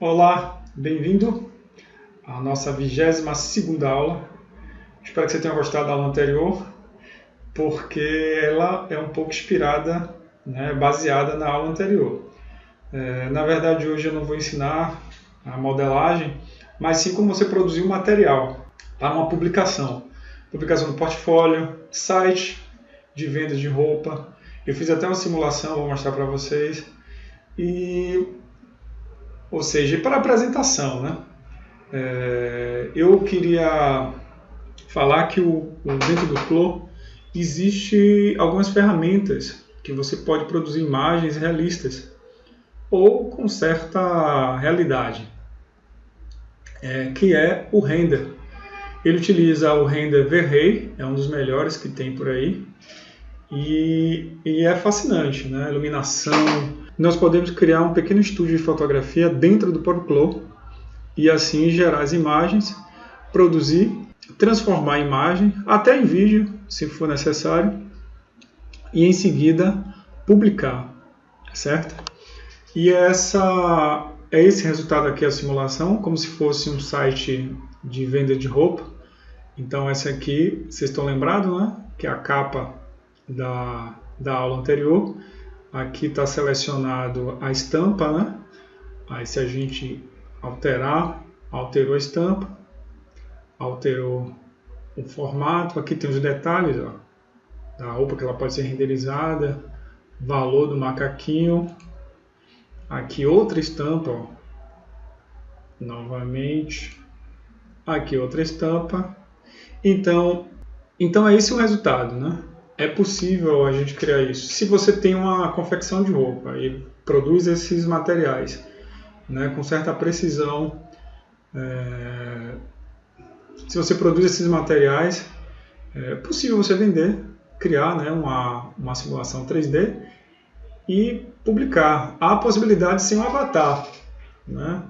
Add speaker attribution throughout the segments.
Speaker 1: Olá, bem-vindo à nossa 22ª aula. Espero que você tenha gostado da aula anterior, porque ela é um pouco inspirada, baseada na aula anterior. Na verdade, hoje eu não vou ensinar a modelagem, mas sim como você produzir um material para uma publicação. Publicação do portfólio, site de vendas de roupa. Eu fiz até uma simulação, vou mostrar para vocês. Ou seja, para apresentação, né? Eu queria falar que dentro do Clo existe algumas ferramentas que você pode produzir imagens realistas ou com certa realidade, que é o render. Ele utiliza o render V-Ray, é um dos melhores que tem por aí, e é fascinante, né? Iluminação. Nós podemos criar um pequeno estúdio de fotografia dentro do próprio Clo e assim gerar as imagens, produzir, transformar a imagem, até em vídeo, se for necessário, e em seguida publicar, certo? E esse resultado aqui, a simulação, como se fosse um site de venda de roupa. Então essa aqui, vocês estão lembrados, né? Que é a capa da aula anterior. Aqui está selecionado a estampa, né? Aí se a gente alterou a estampa, alterou o formato. Aqui tem os detalhes, ó, da roupa, que ela pode ser renderizada, valor do macaquinho. Aqui outra estampa, ó. Novamente. Aqui outra estampa. Então é esse o resultado, né? É possível a gente criar isso. Se você tem uma confecção de roupa e produz esses materiais, né, com certa precisão, se você produz esses materiais, é possível você vender, criar, né, uma simulação 3D e publicar. Há a possibilidade sem um avatar, né,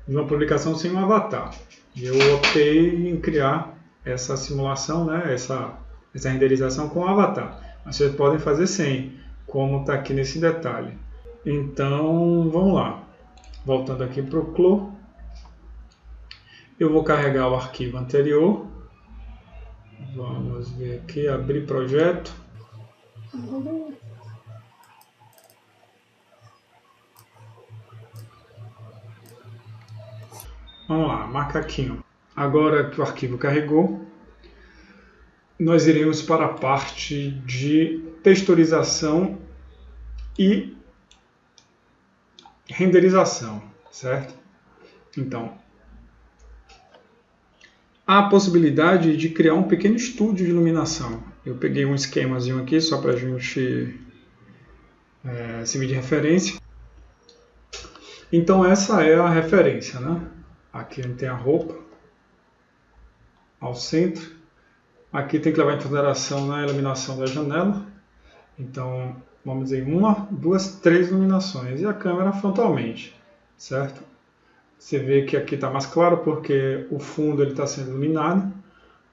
Speaker 1: de uma publicação sem um avatar. Eu optei em criar essa simulação, né, essa renderização com avatar. Mas vocês podem fazer sem, como está aqui nesse detalhe. Então, vamos lá. Voltando aqui para o Clo. Eu vou carregar o arquivo anterior. Vamos ver aqui, abrir projeto. Vamos lá, macaquinho. Agora que o arquivo carregou, nós iremos para a parte de texturização e renderização, certo? Então, há a possibilidade de criar um pequeno estúdio de iluminação. Eu peguei um esquemazinho aqui só para a gente servir de referência. Então essa é a referência, né? Aqui a gente tem a roupa ao centro. Aqui tem que levar em consideração a iluminação da janela. Então, vamos dizer 1, 2, 3 iluminações. E a câmera frontalmente, certo? Você vê que aqui está mais claro porque o fundo está sendo iluminado.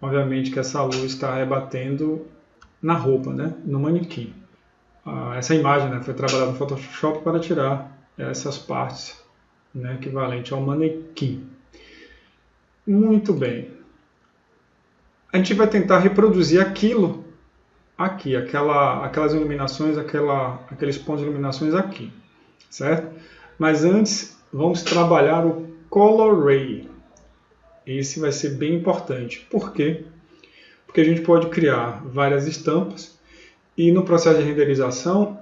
Speaker 1: Obviamente que essa luz está rebatendo na roupa, né? No manequim. Essa imagem, né, foi trabalhada no Photoshop para tirar essas partes, né, equivalente ao manequim. Muito bem. A gente vai tentar reproduzir aquilo aqui, aquelas iluminações, aqueles pontos de iluminações aqui, certo? Mas antes, vamos trabalhar o Color Ray. Esse vai ser bem importante. Por quê? Porque a gente pode criar várias estampas e no processo de renderização,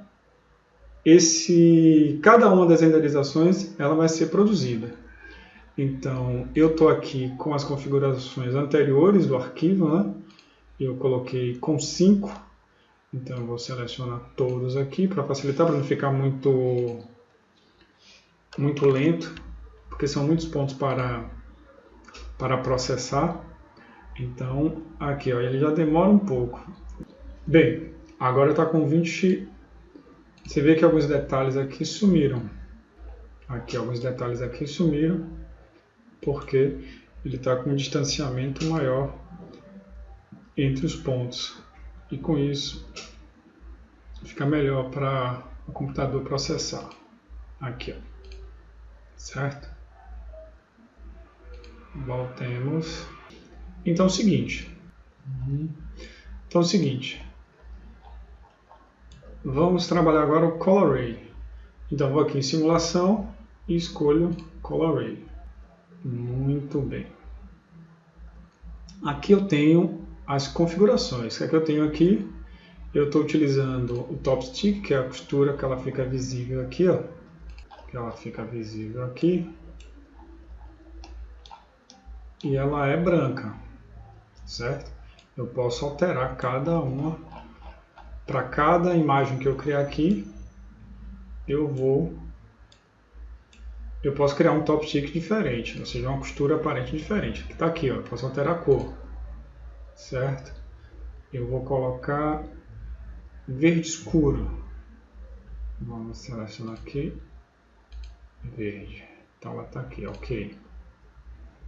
Speaker 1: cada uma das renderizações ela vai ser produzida. Então, eu estou aqui com as configurações anteriores do arquivo, né? Eu coloquei com 5, então eu vou selecionar todos aqui para facilitar, para não ficar muito lento, porque são muitos pontos para processar. Então, aqui, ó, ele já demora um pouco. Bem, agora está com 20. Você vê que alguns detalhes aqui sumiram. Aqui, alguns detalhes aqui sumiram, porque ele está com um distanciamento maior entre os pontos. E com isso, fica melhor para o computador processar. Aqui, ó. Certo? Voltemos. Então é o seguinte. Vamos trabalhar agora o Color Ray. Então vou aqui em simulação e escolho Color Ray. Muito bem. Aqui eu tenho as configurações. O que eu tenho aqui? Eu estou utilizando o Top Stick, que é a costura que ela fica visível aqui, ó. Que ela fica visível aqui. E ela é branca, certo? Eu posso alterar cada uma. Para cada imagem que eu criar aqui, eu posso criar um top stick diferente, ou seja, uma costura aparente diferente. Que está aqui, ó. Eu posso alterar a cor, certo? Eu vou colocar verde escuro. Vamos selecionar aqui, verde. Então ela está aqui, ok.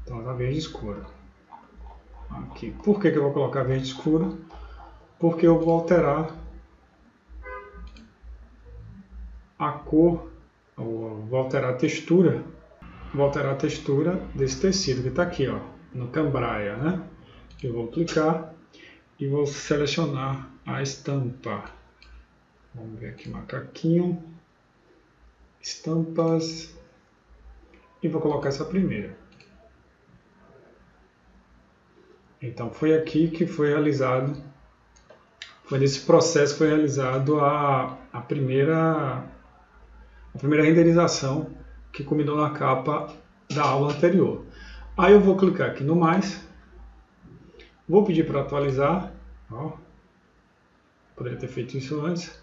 Speaker 1: Então ela está verde escuro. Aqui. Por que eu vou colocar verde escuro? Porque eu vou alterar a cor, ou vou alterar a textura. Vou alterar a textura desse tecido que está aqui, ó, no cambraia, né? Eu vou clicar e vou selecionar a estampa. Vamos ver aqui, macaquinho, estampas, e vou colocar essa primeira. Então foi aqui que foi realizado, foi nesse processo que foi realizado a primeira renderização que culminou na capa da aula anterior. Aí eu vou clicar aqui no mais, vou pedir para atualizar, ó, poderia ter feito isso antes,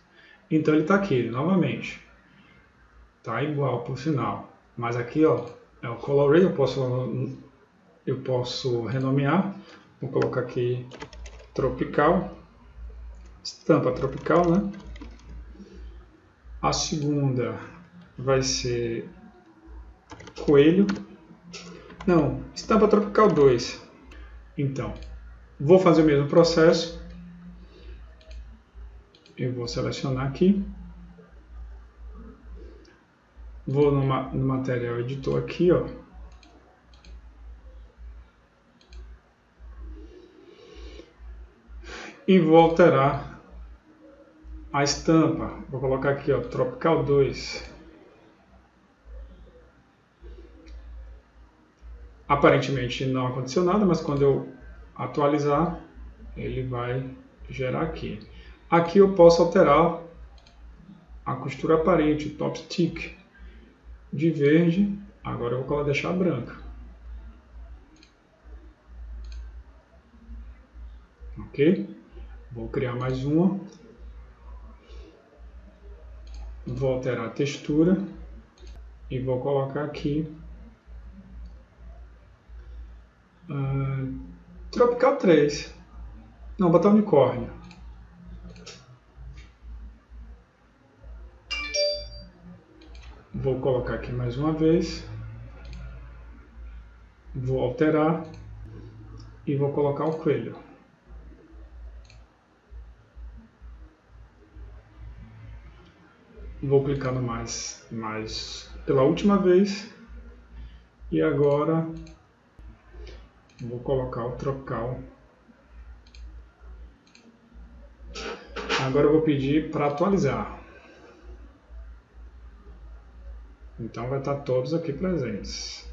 Speaker 1: então ele está aqui novamente, está igual por sinal, mas aqui ó, é o Color Ray, eu posso renomear, vou colocar aqui Tropical, estampa tropical, né? A segunda vai ser coelho. Não, estampa tropical 2. Então, vou fazer o mesmo processo. Eu vou selecionar aqui. Vou no material editor aqui, ó. E vou alterar a estampa. Vou colocar aqui, ó, Tropical 2. Aparentemente não aconteceu nada, mas quando eu atualizar, ele vai gerar aqui. Aqui eu posso alterar a costura aparente, o top stick, de verde. Agora eu vou deixar branca. Ok? Vou criar mais uma. Vou alterar a textura e vou colocar aqui Tropical 3. Não, botar unicórnio. Vou colocar aqui mais uma vez. Vou alterar e vou colocar o coelho. Vou clicar no mais pela última vez. E agora vou colocar o tropical. Agora eu vou pedir para atualizar. Então vai estar todos aqui presentes.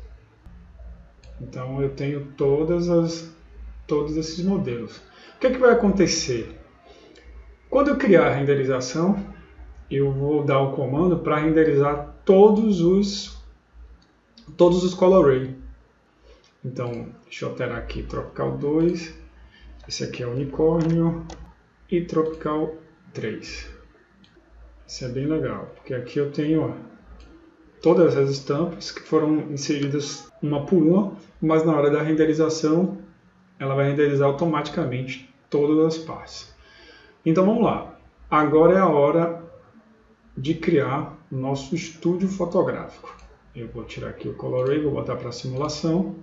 Speaker 1: Então eu tenho todos esses modelos. O que é que vai acontecer? Quando eu criar a renderização, eu vou dar o comando para renderizar todos os Color Ray. Então, deixa eu alterar aqui Tropical 2, esse aqui é unicórnio e Tropical 3. Isso é bem legal, porque aqui eu tenho, ó, todas as estampas que foram inseridas uma por uma, mas na hora da renderização ela vai renderizar automaticamente todas as partes. Então vamos lá, agora é a hora de criar o nosso estúdio fotográfico. Eu vou tirar aqui o Color Ray, vou botar para simulação.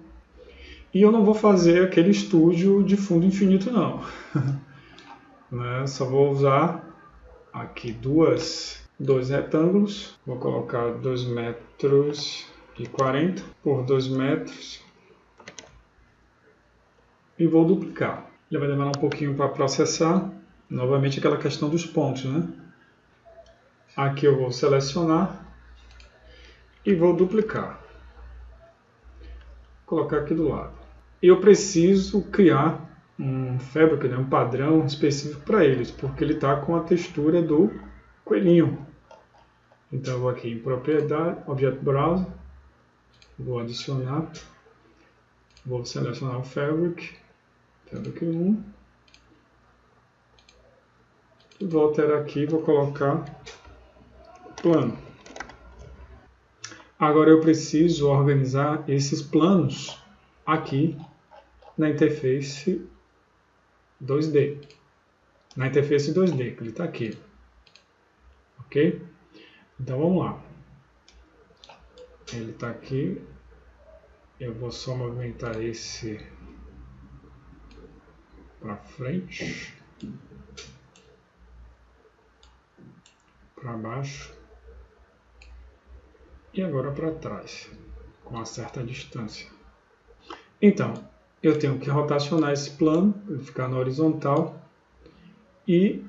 Speaker 1: E eu não vou fazer aquele estúdio de fundo infinito não. Né? Só vou usar aqui dois retângulos. Vou colocar 2,40 m por 2 metros. e vou duplicar. Ele vai demorar um pouquinho para processar. Novamente aquela questão dos pontos, né? Aqui eu vou selecionar e vou duplicar. Vou colocar aqui do lado. Eu preciso criar um fabric, né? Um padrão específico para eles, porque ele está com a textura do coelhinho. Então eu vou aqui em propriedade, Object Browser, vou adicionar, vou selecionar o Fabric 1, e vou alterar aqui, vou colocar plano. Agora eu preciso organizar esses planos aqui na interface 2D. Na interface 2D, que ele está aqui. Ok? Então vamos lá. Ele está aqui. Eu vou só movimentar esse para frente, para baixo e agora para trás, com uma certa distância. Então, eu tenho que rotacionar esse plano, ele ficar na horizontal e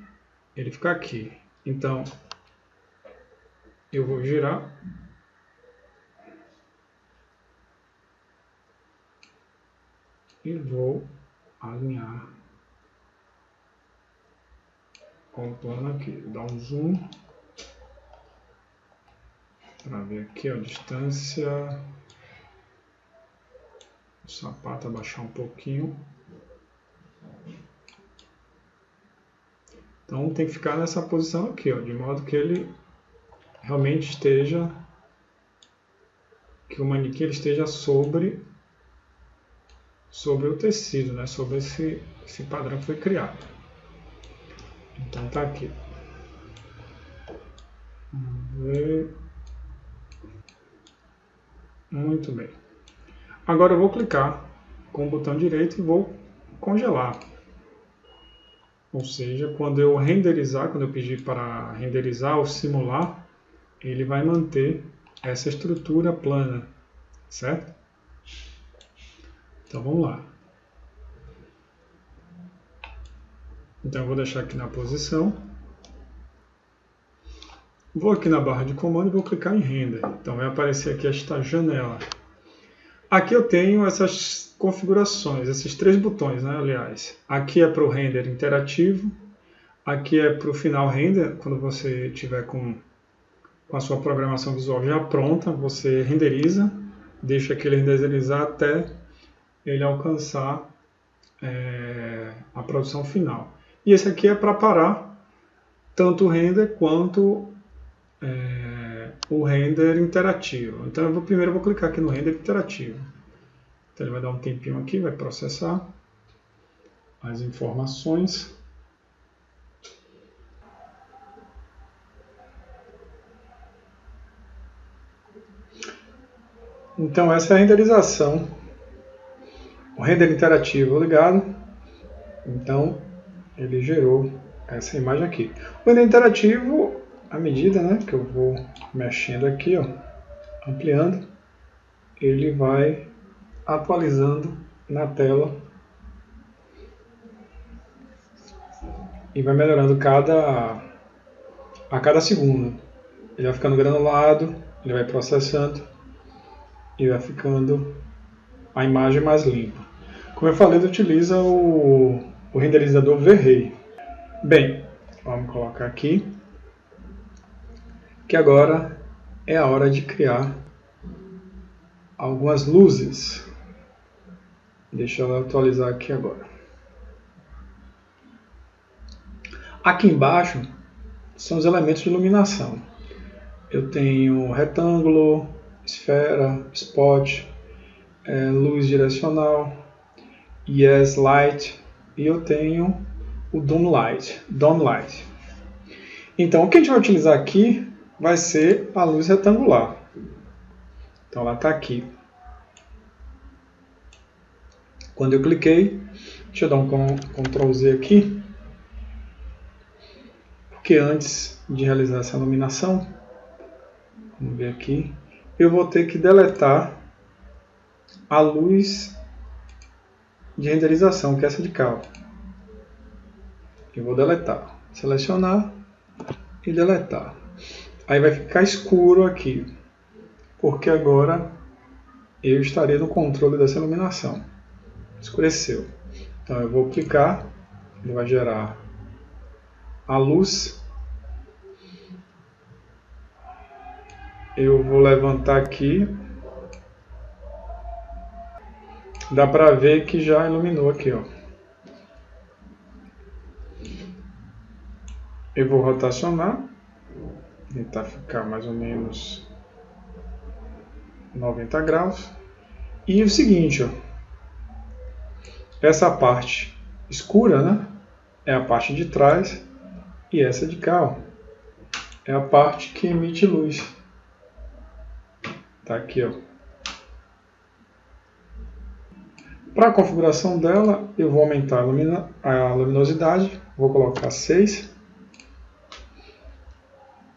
Speaker 1: ele ficar aqui. Então, eu vou girar e vou alinhar com o plano aqui. Dar um zoom para ver aqui a distância. O sapato abaixar um pouquinho. Então tem que ficar nessa posição aqui, ó, de modo que ele realmente esteja, que o manequim ele esteja sobre o tecido, né? Sobre esse padrão que foi criado. Então tá aqui. Vamos ver. Muito bem. Agora eu vou clicar com o botão direito e vou congelar. Ou seja, quando eu renderizar, quando eu pedir para renderizar ou simular, ele vai manter essa estrutura plana, certo? Então vamos lá. Então eu vou deixar aqui na posição. Vou aqui na barra de comando e vou clicar em render. Então vai aparecer aqui esta janela. Aqui eu tenho essas configurações, esses 3 botões, né, aliás. Aqui é para o render interativo. Aqui é para o final render, quando você tiver com a sua programação visual já pronta, você renderiza, deixa aquele renderizar até ele alcançar a produção final. E esse aqui é para parar tanto o render quanto o render interativo. Então primeiro eu vou clicar aqui no render interativo. Então ele vai dar um tempinho aqui, vai processar as informações. Então essa é a renderização. O render interativo ligado. Então ele gerou essa imagem aqui. O render interativo, à medida, né, que eu vou mexendo aqui, ó, ampliando, ele vai atualizando na tela e vai melhorando a cada segundo. Ele vai ficando granulado, ele vai processando e vai ficando a imagem mais limpa. Como eu falei, ele utiliza o renderizador V-Ray. Bem, vamos colocar aqui que agora é a hora de criar algumas luzes. Deixa eu atualizar aqui agora. Aqui embaixo são os elementos de iluminação. Eu tenho retângulo, esfera, spot, luz direcional, yes light, e eu tenho o dome light. Então o que a gente vai utilizar aqui vai ser a luz retangular. Então ela está aqui. Quando eu cliquei, deixa eu dar um Ctrl Z aqui, porque antes de realizar essa iluminação, vamos ver aqui, eu vou ter que deletar a luz de renderização, que é essa de cal. Eu vou deletar. Selecionar e deletar. Aí vai ficar escuro aqui, porque agora eu estarei no controle dessa iluminação. Escureceu. Então eu vou clicar, ele vai gerar a luz. Eu vou levantar aqui. Dá para ver que já iluminou aqui, ó. Eu vou rotacionar, tentar ficar mais ou menos 90 graus. E o seguinte, ó, essa parte escura, né, é a parte de trás, e essa de cá, ó, é a parte que emite luz. Tá aqui, ó. Para a configuração dela, eu vou aumentar a luminosidade, vou colocar 6.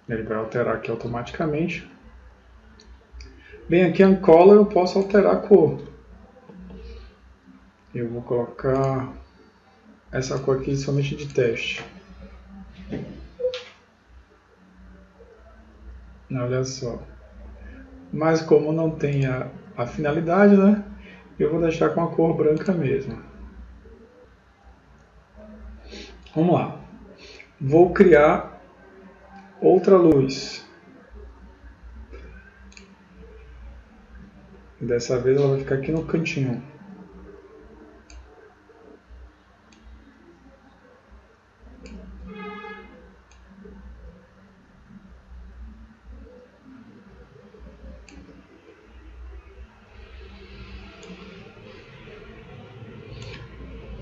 Speaker 1: Ele vai alterar aqui automaticamente. Bem aqui em Color eu posso alterar a cor. Eu vou colocar essa cor aqui somente de teste. Olha só. Mas como não tem a finalidade, né? Eu vou deixar com a cor branca mesmo. Vamos lá. Vou criar outra luz. Dessa vez ela vai ficar aqui no cantinho.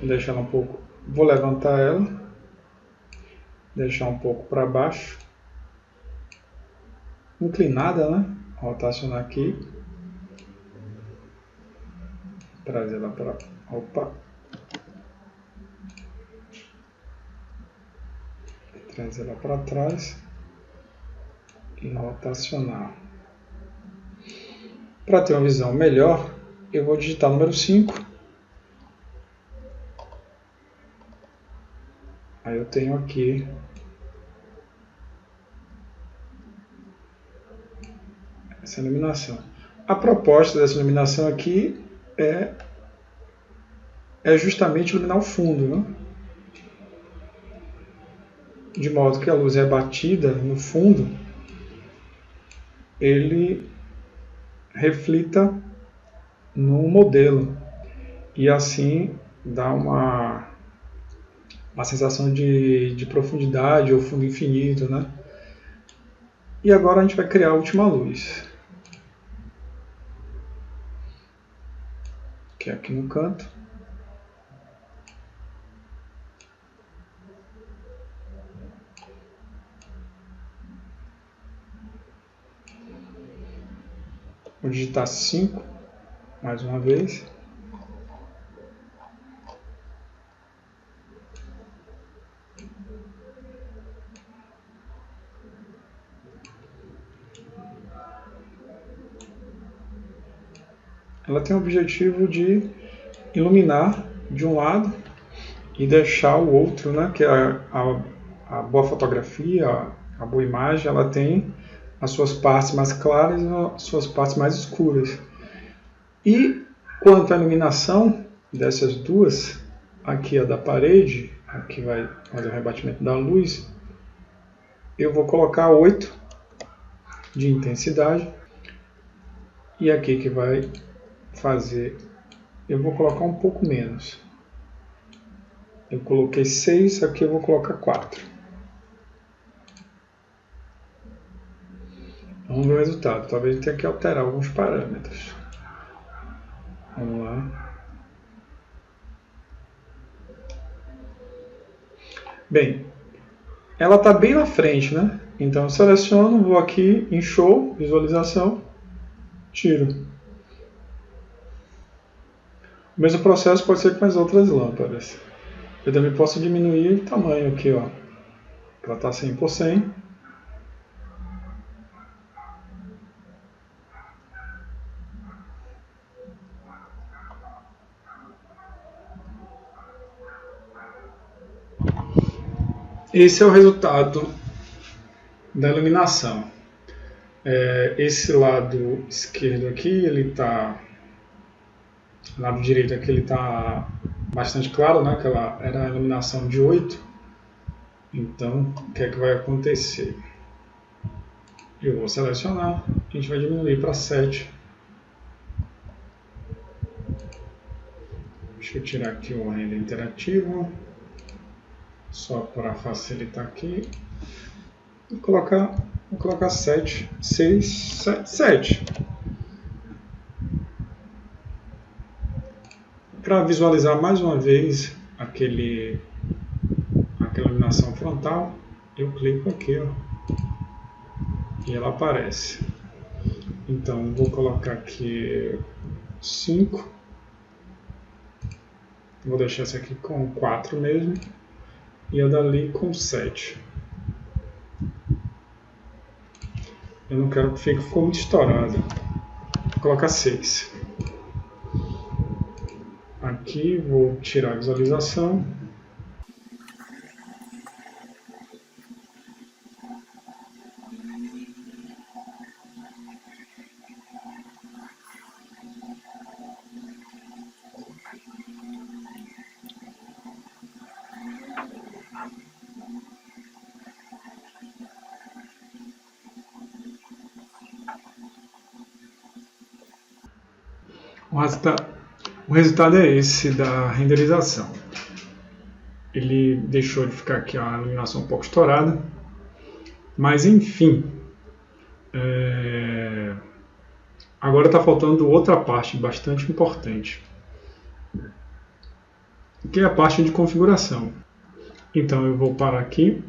Speaker 1: Vou deixar ela um pouco. Vou levantar ela. Deixar um pouco para baixo. Inclinada, né? Rotacionar aqui. Trazer ela para. Opa! Trazer ela para trás. E rotacionar. Para ter uma visão melhor, eu vou digitar o número 5. Aí eu tenho aqui essa iluminação. A proposta dessa iluminação aqui é justamente iluminar o fundo, né? De modo que a luz é batida no fundo, ele reflita no modelo e assim dá uma sensação de profundidade ou fundo infinito, né? E agora a gente vai criar a última luz, que é aqui no canto. Vou digitar 5 mais uma vez. Ela tem o objetivo de iluminar de um lado e deixar o outro, né, que é a boa fotografia, a boa imagem, ela tem as suas partes mais claras e as suas partes mais escuras. E quanto à iluminação dessas duas, aqui a da parede, aqui vai fazer o rebatimento da luz, eu vou colocar 8 de intensidade, e aqui que vai fazer, eu vou colocar um pouco menos. Eu coloquei 6, aqui eu vou colocar 4. Vamos ver o resultado. Talvez tenha que alterar alguns parâmetros. Vamos lá. Bem, ela está bem na frente, né? Então eu seleciono, vou aqui em Show, Visualização, tiro. O mesmo processo pode ser com as outras lâmpadas. Eu também posso diminuir o tamanho aqui, ó. Ela está 100%. esse é o resultado da iluminação. Esse lado esquerdo aqui, ele está, lado direito aqui, ele está bastante claro, né? Aquela era a iluminação de 8. Então, o que é que vai acontecer? Eu vou selecionar, a gente vai diminuir para 7. Deixa eu tirar aqui o render interativo, só para facilitar aqui. Vou colocar 7, 6, 7. Para visualizar mais uma vez aquela iluminação frontal, eu clico aqui, ó, e ela aparece. Então vou colocar aqui 5. Vou deixar essa aqui com 4 mesmo. E a dali com 7. Eu não quero que ficou muito estourado. Vou colocar 6. Aqui vou tirar a visualização. O resultado é esse da renderização. Ele deixou de ficar aqui a iluminação um pouco estourada, mas enfim. Agora está faltando outra parte bastante importante, que é a parte de configuração. Então eu vou parar aqui,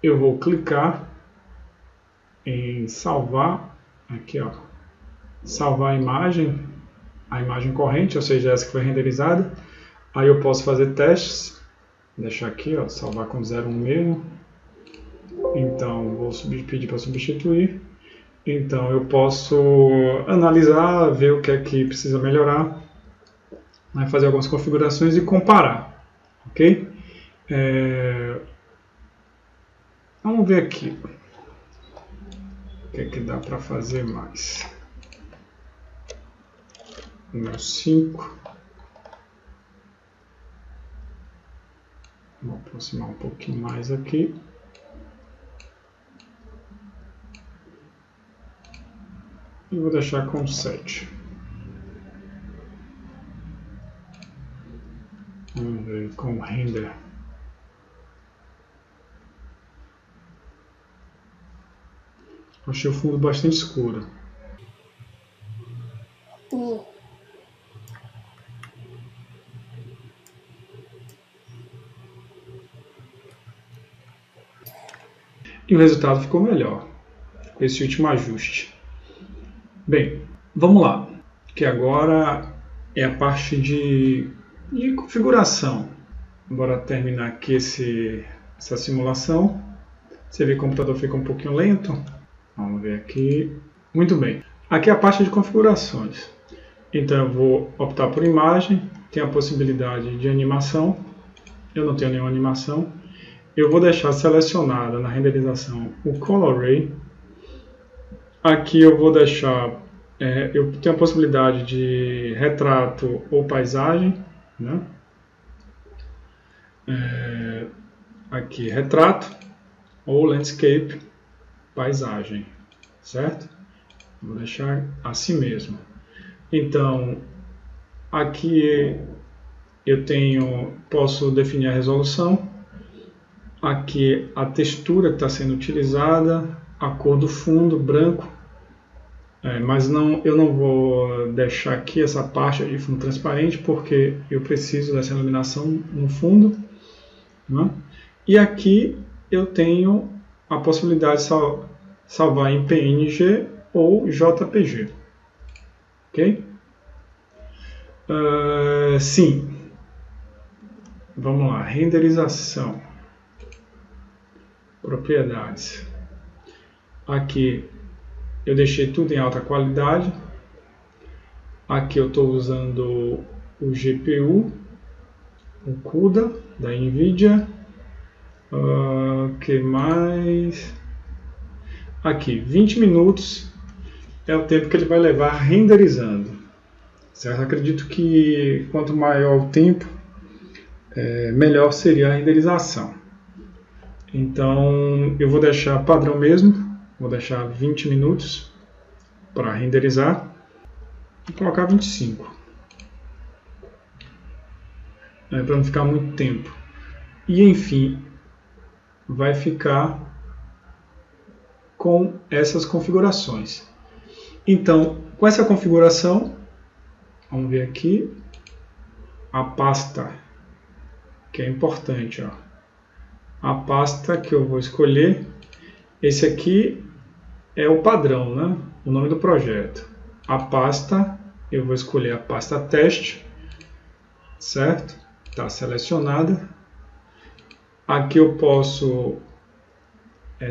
Speaker 1: eu vou clicar em salvar, aqui ó, salvar a imagem corrente, ou seja, essa que foi renderizada. Aí eu posso fazer testes, deixar aqui, ó, salvar com 0,1 mesmo. Então vou pedir para substituir. Então eu posso analisar, ver o que é que precisa melhorar, né, fazer algumas configurações e comparar, ok? Vamos ver aqui o que é que dá para fazer mais. Número 5. Vou aproximar um pouquinho mais aqui. E vou deixar com 7. Vamos ver com o render. Achei o fundo bastante escuro. E o resultado ficou melhor, com esse último ajuste. Bem, vamos lá, que agora é a parte de configuração. Bora terminar aqui essa simulação. Você vê que o computador fica um pouquinho lento. Vamos ver aqui. Muito bem. Aqui é a parte de configurações. Então eu vou optar por imagem. Tem a possibilidade de animação. Eu não tenho nenhuma animação. Eu vou deixar selecionado na renderização o Color Ray. Aqui eu vou deixar, eu tenho a possibilidade de retrato ou paisagem, né? Aqui retrato ou landscape, paisagem, certo? Vou deixar assim mesmo. Então, aqui eu posso definir a resolução. Aqui a textura que está sendo utilizada, a cor do fundo, branco, mas eu não vou deixar aqui essa parte de fundo transparente porque eu preciso dessa iluminação no fundo, né? E aqui eu tenho a possibilidade de salvar em PNG ou JPG, ok? Sim, vamos lá, renderização. Propriedades. Aqui eu deixei tudo em alta qualidade. Aqui eu estou usando o GPU, o CUDA da NVIDIA. Que mais? Aqui, 20 minutos é o tempo que ele vai levar renderizando. Certo? Acredito que quanto maior o tempo, melhor seria a renderização. Então eu vou deixar padrão mesmo, vou deixar 20 minutos para renderizar e colocar 25. Para não ficar muito tempo. E enfim, vai ficar com essas configurações. Então, com essa configuração, vamos ver aqui a pasta, que é importante. Ó. A pasta que eu vou escolher, esse aqui é o padrão, né? O nome do projeto. A pasta, eu vou escolher a pasta teste, certo? Está selecionada. Aqui eu posso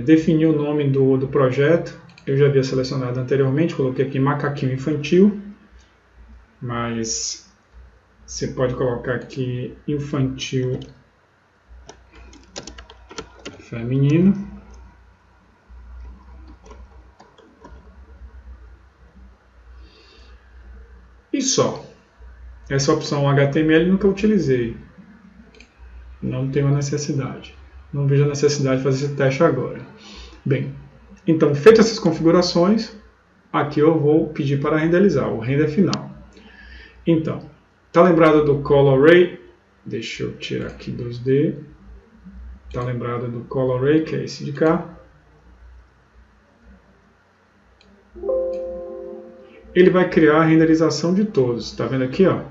Speaker 1: definir o nome do projeto. Eu já havia selecionado anteriormente, coloquei aqui macaquinho infantil, mas você pode colocar aqui infantil feminino. E só. Essa opção HTML nunca utilizei. Não tenho a necessidade. Não vejo a necessidade de fazer esse teste agora. Bem, então, feitas essas configurações, aqui eu vou pedir para renderizar, o render final. Então, tá lembrado do Color Ray? Deixa eu tirar aqui 2D. Tá lembrado do Color Ray, que é esse de cá. Ele vai criar a renderização de todos. Tá vendo aqui, ó?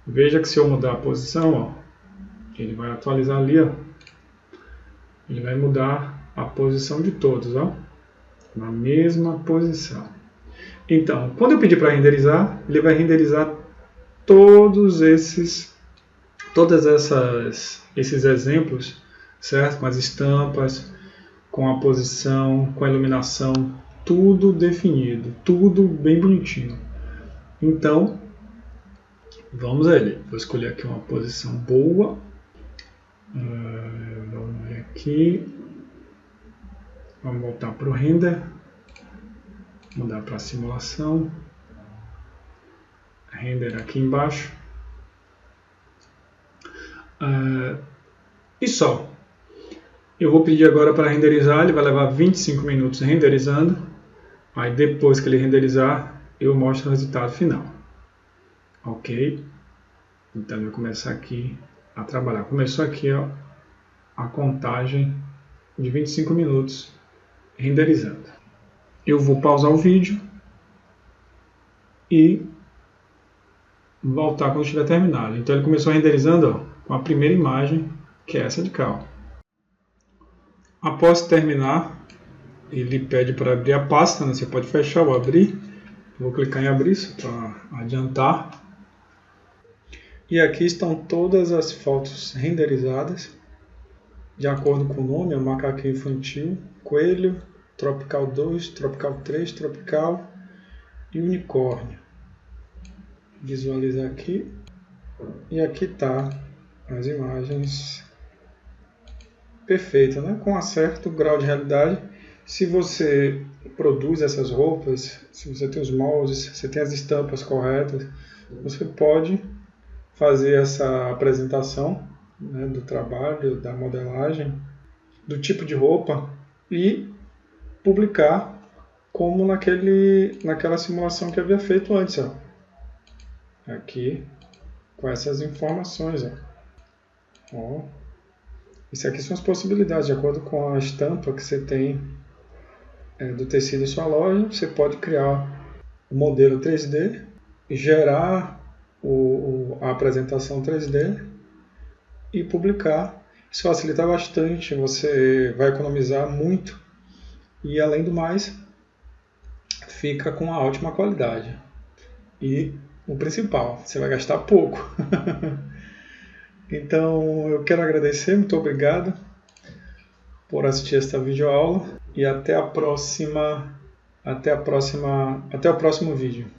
Speaker 1: Veja que se eu mudar a posição, ó, ele vai atualizar ali, ó. Ele vai mudar a posição de todos, ó, na mesma posição. Então, quando eu pedir para renderizar, ele vai renderizar todos esses exemplos, certo? Com as estampas, com a posição, com a iluminação, tudo definido, tudo bem bonitinho. Então, vamos a ele. Vou escolher aqui uma posição boa. Vamos ver aqui. Vamos voltar para o render. Mudar para a simulação. Render aqui embaixo. E só. Eu vou pedir agora para renderizar. Ele vai levar 25 minutos renderizando. Aí depois que ele renderizar, eu mostro o resultado final. Ok? Então eu vou começar aqui a trabalhar. Começou aqui, ó, a contagem de 25 minutos renderizando. Eu vou pausar o vídeo e voltar quando estiver terminado. Então ele começou renderizando, ó, com a primeira imagem, que é essa de cá. Ó. Após terminar, ele pede para abrir a pasta, né? Você pode fechar ou abrir. Vou clicar em abrir para adiantar. E aqui estão todas as fotos renderizadas, de acordo com o nome, o macaquinho infantil, coelho, tropical 2, tropical 3, tropical e unicórnio. Visualizar aqui. E aqui está as imagens perfeitas, né? Com um certo grau de realidade. Se você produz essas roupas, se você tem os moldes, se você tem as estampas corretas, você pode fazer essa apresentação, né, do trabalho, da modelagem, do tipo de roupa e publicar como naquela simulação que havia feito antes. Ó. Aqui, com essas informações. Ó. Isso aqui são as possibilidades, de acordo com a estampa que você tem do tecido em sua loja, você pode criar o modelo 3D, gerar a apresentação 3D e publicar. Isso facilita bastante, você vai economizar muito e, além do mais, fica com uma ótima qualidade. E o principal, você vai gastar pouco. Então, eu quero agradecer, muito obrigado por assistir esta videoaula e até o próximo vídeo.